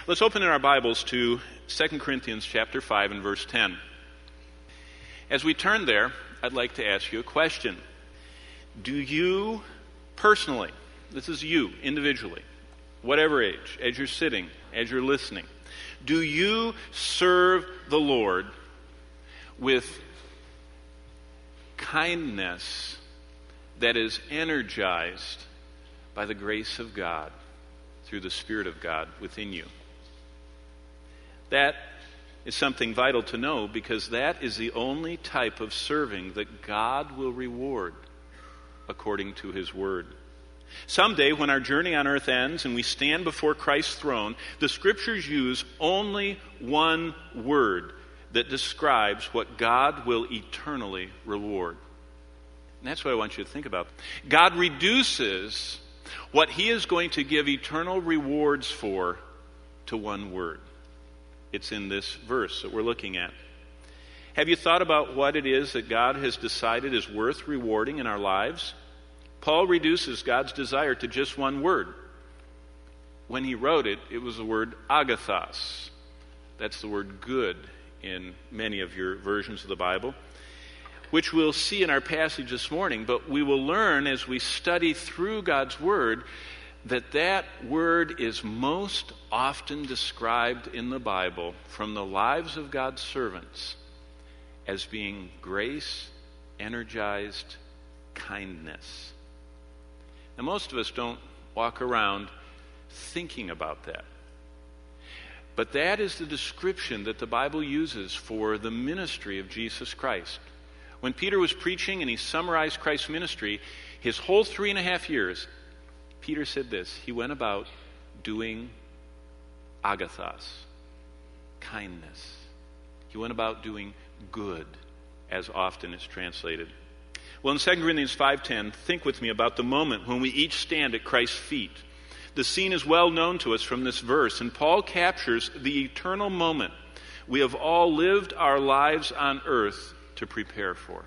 Let's open in our Bibles to 2 Corinthians chapter 5 and verse 10. As we turn there, I'd like to ask you a question. Do you personally, this is you individually, whatever age, as you're sitting, as you're listening, do you serve the Lord with kindness that is energized by the grace of God through the Spirit of God within you? That is something vital to know, because that is the only type of serving that God will reward according to His Word. Someday, when our journey on earth ends and we stand before Christ's throne, the Scriptures use only one word that describes what God will eternally reward. And that's what I want you to think about. God reduces what He is going to give eternal rewards for to one word. It's in this verse that we're looking at. Have you thought about what it is that God has decided is worth rewarding in our lives? Paul reduces God's desire to just one word. When he wrote it, it was the word agathos. That's the word good in many of your versions of the Bible, which we'll see in our passage this morning. But we will learn as we study through God's Word that word is most often described in the Bible from the lives of God's servants as being grace-energized kindness. Now, most of us don't walk around thinking about that. But that is the description that the Bible uses for the ministry of Jesus Christ. When Peter was preaching and he summarized Christ's ministry, his whole 3.5 years, Peter said this: he went about doing agathos, kindness. He went about doing good, as often is translated. Well, in 2 Corinthians 5:10, think with me about the moment when we each stand at Christ's feet. The scene is well known to us from this verse, and Paul captures the eternal moment we have all lived our lives on earth to prepare for.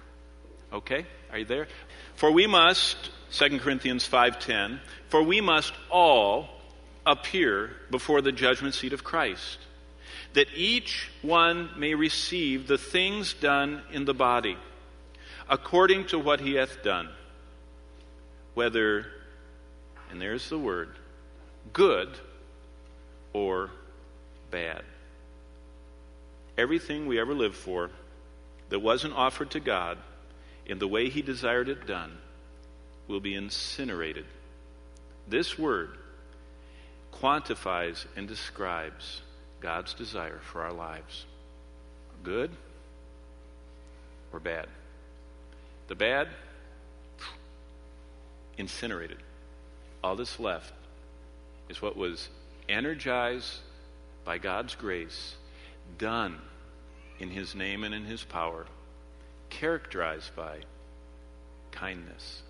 Okay? Are you there? For we must, 2 Corinthians 5:10, for we must all appear before the judgment seat of Christ, that each one may receive the things done in the body, according to what he hath done, whether, and there's the word, good or bad. Everything we ever lived for that wasn't offered to God in the way He desired it done will be incinerated. This word quantifies and describes God's desire for our lives. Good or bad? The bad, incinerated. All that's left is what was energized by God's grace, done in His name and in His power, characterized by kindness.